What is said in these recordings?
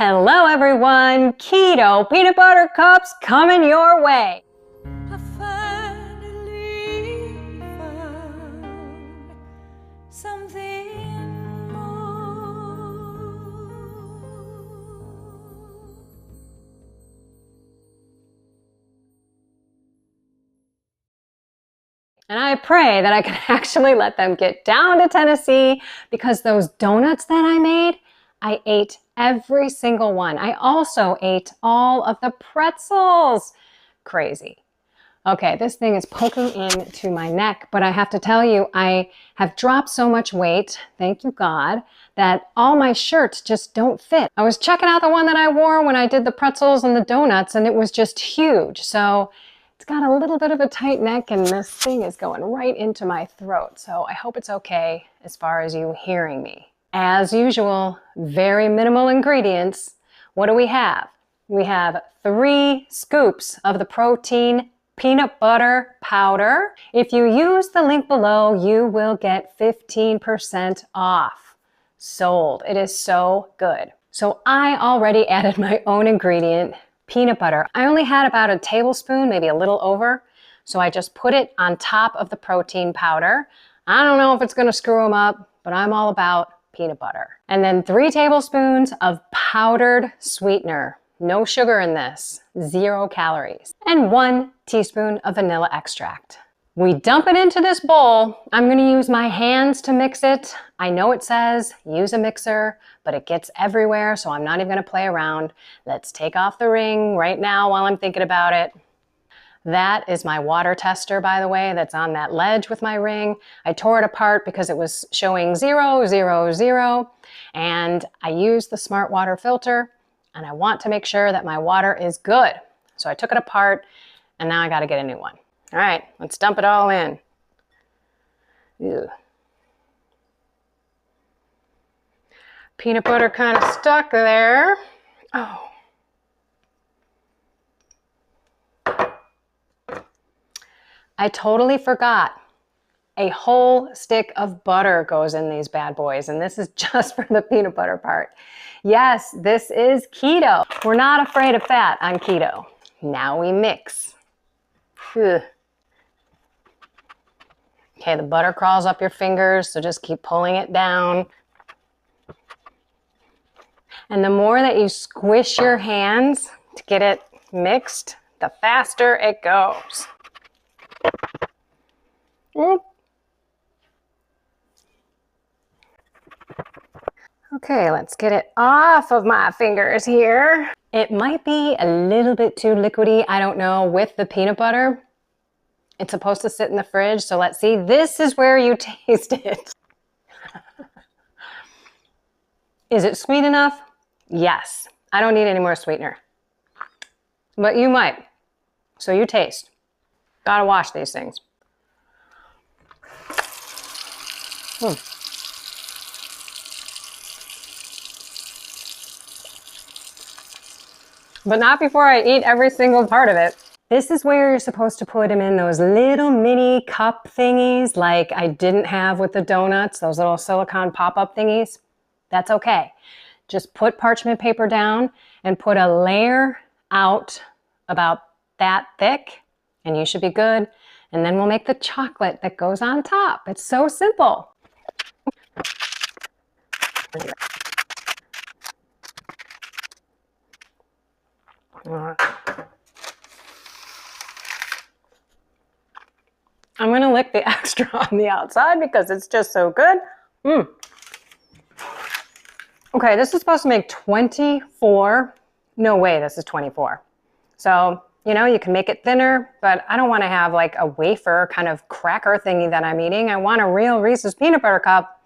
Hello everyone, keto peanut butter cups coming your way. I finally found something more. And I pray that I can actually let them get down to Tennessee because those donuts that I made, I ate every single one. I also ate all of the pretzels. Crazy. Okay, this thing is poking into my neck, but I have to tell you, I have dropped so much weight, thank you God, that all my shirts just don't fit. I was checking out the one that I wore when I did the pretzels and the donuts, and it was just huge. So it's got a little bit of a tight neck, and this thing is going right into my throat. So I hope it's okay as far as you hearing me. As usual, very minimal ingredients. What do we have? We have 3 scoops of the protein peanut butter powder. If you use the link below, you will get 15% off. Sold. It is so good. So I already added my own ingredient, peanut butter. I only had about a tablespoon, maybe a little over. So I just put it on top of the protein powder. I don't know if it's going to screw them up, but I'm all about peanut butter. And then 3 tablespoons of powdered sweetener. No sugar in this, 0 calories. And 1 teaspoon of vanilla extract. We dump it into this bowl. I'm gonna use my hands to mix it. I know it says use a mixer, but it gets everywhere, so I'm not even gonna play around. Let's take off the ring right now while I'm thinking about it. That is my water tester, by the way, that's on that ledge with my ring. I tore it apart because it was showing 0, 0, 0, and I used the smart water filter, and I want to make sure that my water is good. So I took it apart, and now I gotta get a new one. All right, let's dump it all in. Ew. Peanut butter kind of stuck there. Oh. I totally forgot. A whole stick of butter goes in these bad boys, and this is just for the peanut butter part. Yes, this is keto. We're not afraid of fat on keto. Now we mix. Whew. Okay, the butter crawls up your fingers, so just keep pulling it down. And the more that you squish your hands to get it mixed, the faster it goes. Oop. Okay, let's get it off of my fingers here. It might be a little bit too liquidy, I don't know, with the peanut butter. It's supposed to sit in the fridge, so let's see. This is where you taste it. Is it sweet enough? Yes. I don't need any more sweetener. But you might. So you taste. Gotta wash these things. But not before I eat every single part of it. This is where you're supposed to put them in those little mini cup thingies like I didn't have with the donuts, those little silicone pop-up thingies. That's okay. Just put parchment paper down and put a layer out about that thick and you should be good. And then we'll make the chocolate that goes on top. It's so simple. I'm gonna lick the extra on the outside because it's just so good. Okay, this is supposed to make 24. No way, this is 24. So, you know, you can make it thinner, but I don't want to have like a wafer kind of cracker thingy that I'm eating. I want a real Reese's peanut butter cup,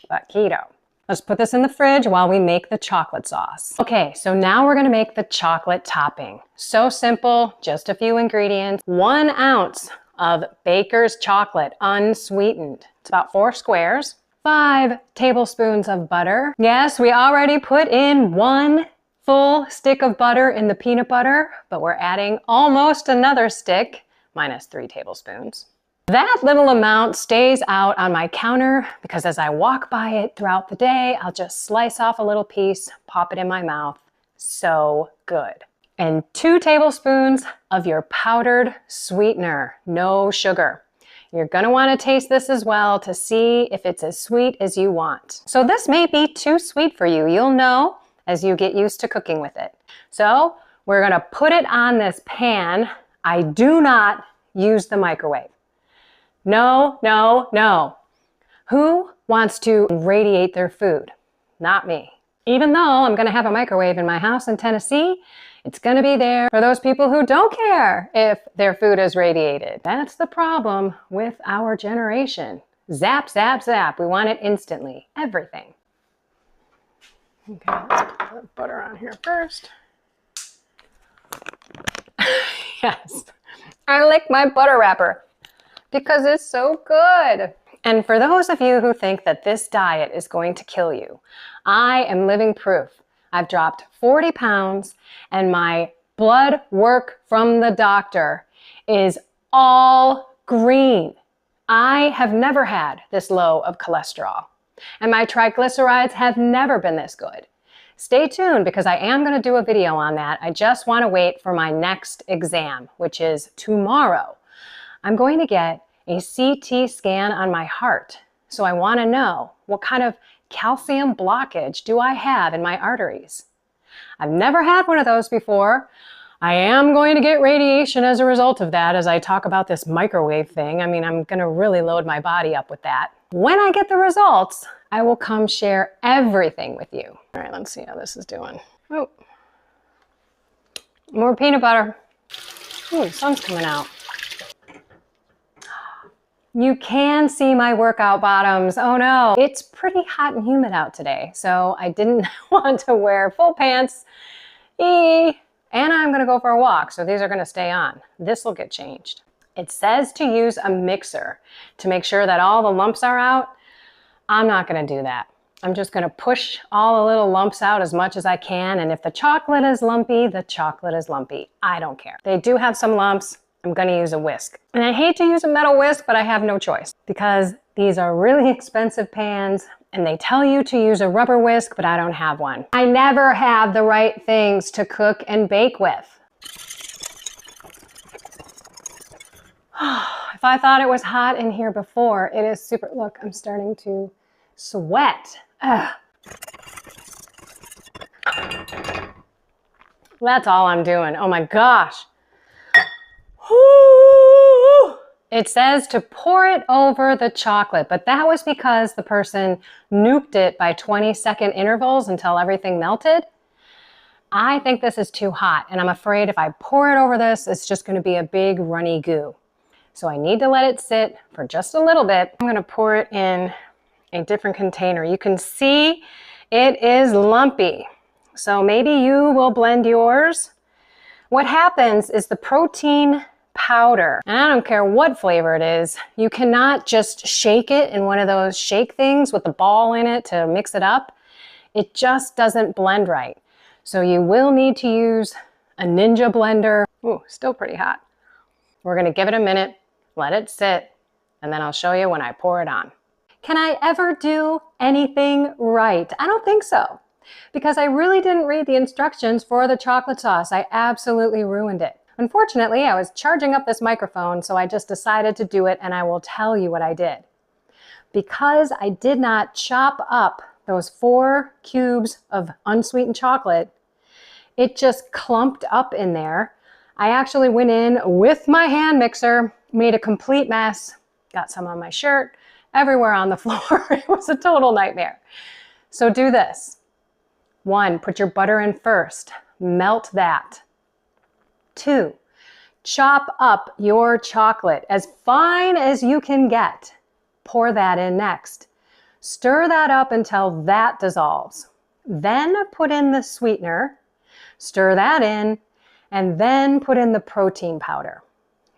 but keto. Let's put this in the fridge while we make the chocolate sauce. Okay, so now we're gonna make the chocolate topping. So simple, just a few ingredients. 1 ounce of Baker's chocolate, unsweetened. It's about 4 squares. 5 tablespoons of butter. Yes, we already put in 1 full stick of butter in the peanut butter, but we're adding almost another stick, minus 3 tablespoons. That little amount stays out on my counter because as I walk by it throughout the day, I'll just slice off a little piece, pop it in my mouth, so good. And 2 tablespoons of your powdered sweetener, no sugar. You're going to want to taste this as well to see if it's as sweet as you want. So this may be too sweet for you. You'll know as you get used to cooking with it. So we're going to put it on this pan. I do not use the microwave. No, no, no. Who wants to radiate their food? Not me. Even though I'm going to have a microwave in my house in Tennessee, it's going to be there for those people who don't care if their food is radiated. That's the problem with our generation. Zap, zap, zap. We want it instantly. Everything. Okay, let's put the butter on here first. Yes, I like my butter wrapper because it's so good. And for those of you who think that this diet is going to kill you, I am living proof. I've dropped 40 pounds and my blood work from the doctor is all green. I have never had this low of cholesterol and my triglycerides have never been this good. Stay tuned because I am going to do a video on that. I just want to wait for my next exam, which is tomorrow. I'm going to get a CT scan on my heart. So I want to know what kind of calcium blockage do I have in my arteries. I've never had one of those before. I am going to get radiation as a result of that as I talk about this microwave thing. I mean, I'm going to really load my body up with that. When I get the results, I will come share everything with you. All right, let's see how this is doing. Oh, more peanut butter. Ooh, the sun's coming out. You can see my workout bottoms. Oh no, it's pretty hot and humid out today, so I didn't want to wear full pants. And I'm gonna go for a walk, so these are gonna stay on. This will get changed. It says to use a mixer to make sure that all the lumps are out. I'm not gonna do that. I'm just gonna push all the little lumps out as much as I can, and if the chocolate is lumpy, the chocolate is lumpy. I don't care. They do have some lumps. I'm going to use a whisk. And I hate to use a metal whisk, but I have no choice because these are really expensive pans and they tell you to use a rubber whisk, but I don't have one. I never have the right things to cook and bake with. If I thought it was hot in here before, it is super, look, I'm starting to sweat. Ugh. That's all I'm doing. Oh my gosh. It says to pour it over the chocolate, but that was because the person nuked it by 20-second intervals until everything melted. I think this is too hot, and I'm afraid if I pour it over this, it's just going to be a big runny goo. So I need to let it sit for just a little bit. I'm going to pour it in a different container. You can see it is lumpy. So maybe you will blend yours. What happens is the protein powder, and I don't care what flavor it is, you cannot just shake it in one of those shake things with the ball in it to mix it up. It just doesn't blend right. So you will need to use a Ninja blender. Ooh, still pretty hot. We're gonna give it a minute, let it sit, and then I'll show you when I pour it on. Can I ever do anything right? I don't think so, because I really didn't read the instructions for the chocolate sauce. I absolutely ruined it. Unfortunately, I was charging up this microphone, so I just decided to do it, and I will tell you what I did. Because I did not chop up those 4 cubes of unsweetened chocolate, it just clumped up in there. I actually went in with my hand mixer, made a complete mess, got some on my shirt, everywhere on the floor. It was a total nightmare. So do this. 1, put your butter in first, melt that. 2, chop up your chocolate as fine as you can get. Pour that in next. Stir that up until that dissolves. Then put in the sweetener, stir that in, and then put in the protein powder.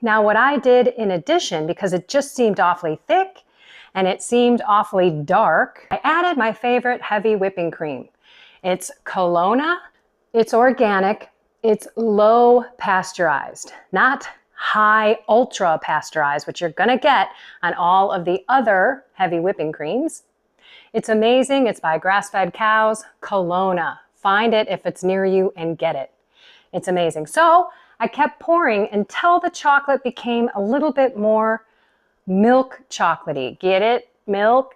Now what I did in addition, because it just seemed awfully thick and it seemed awfully dark, I added my favorite heavy whipping cream. It's Kelowna, it's organic, it's low pasteurized, not high ultra pasteurized, which you're gonna get on all of the other heavy whipping creams. It's amazing, it's by grass-fed cows, Kelowna, find it if it's near you and get it. It's amazing. So I kept pouring until the chocolate became a little bit more milk chocolatey. Get it? Milk?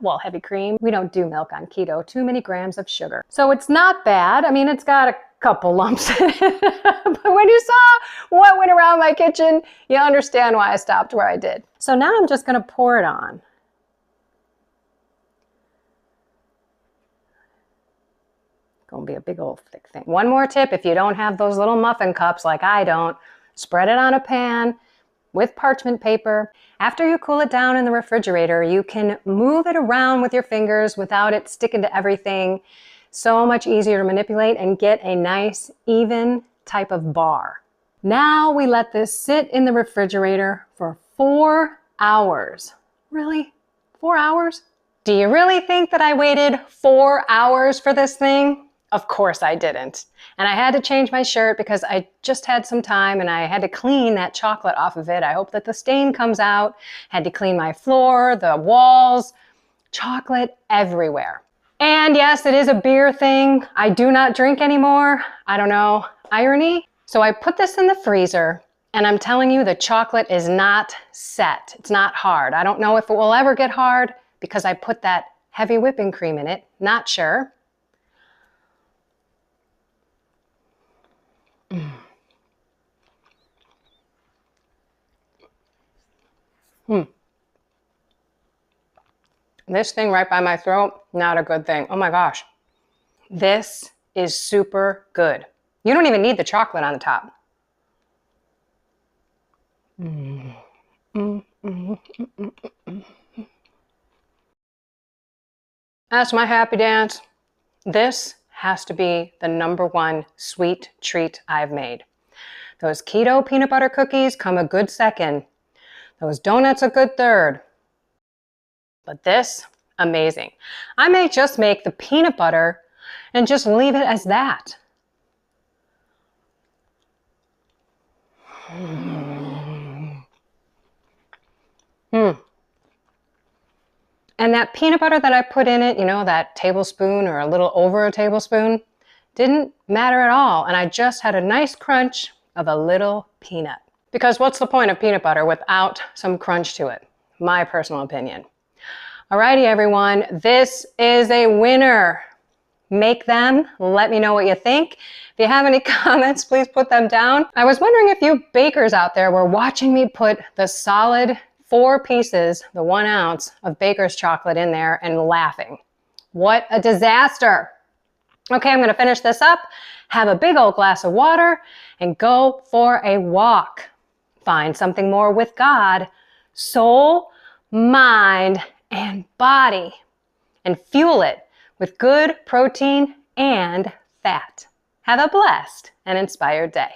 Well, heavy cream. We don't do milk on keto. Too many grams of sugar. So it's not bad. I mean, it's got a couple lumps in it. But when you saw what went around my kitchen, you understand why I stopped where I did. So now I'm just going to pour it on. Gonna be a big old thick thing. One more tip, if you don't have those little muffin cups like I don't, spread it on a pan with parchment paper. After you cool it down in the refrigerator, you can move it around with your fingers without it sticking to everything. So much easier to manipulate and get a nice, even type of bar. Now we let this sit in the refrigerator for 4 hours. Really? 4 hours? Do you really think that I waited 4 hours for this thing? Of course I didn't. And I had to change my shirt because I just had some time and I had to clean that chocolate off of it. I hope that the stain comes out. Had to clean my floor, the walls, chocolate everywhere. And yes, it is a beer thing. I do not drink anymore. I don't know, irony? So I put this in the freezer and I'm telling you the chocolate is not set. It's not hard. I don't know if it will ever get hard because I put that heavy whipping cream in it. Not sure. This thing right by my throat, not a good thing. Oh my gosh. This is super good. You don't even need the chocolate on the top. That's my happy dance. This has to be the #1 sweet treat I've made. Those keto peanut butter cookies come a good second. Those donuts a good third. But this, amazing. I may just make the peanut butter and just leave it as that. And that peanut butter that I put in it, you know, that tablespoon or a little over a tablespoon, didn't matter at all. And I just had a nice crunch of a little peanut. Because what's the point of peanut butter without some crunch to it? My personal opinion. Alrighty, everyone, this is a winner. Make them. Let me know what you think. If you have any comments, please put them down. I was wondering if you bakers out there were watching me put the solid 4 pieces, the 1 ounce of baker's chocolate in there and laughing. What a disaster. Okay, I'm going to finish this up, have a big old glass of water, and go for a walk. Find something more with God, soul, mind, and body, and fuel it with good protein and fat. Have a blessed and inspired day.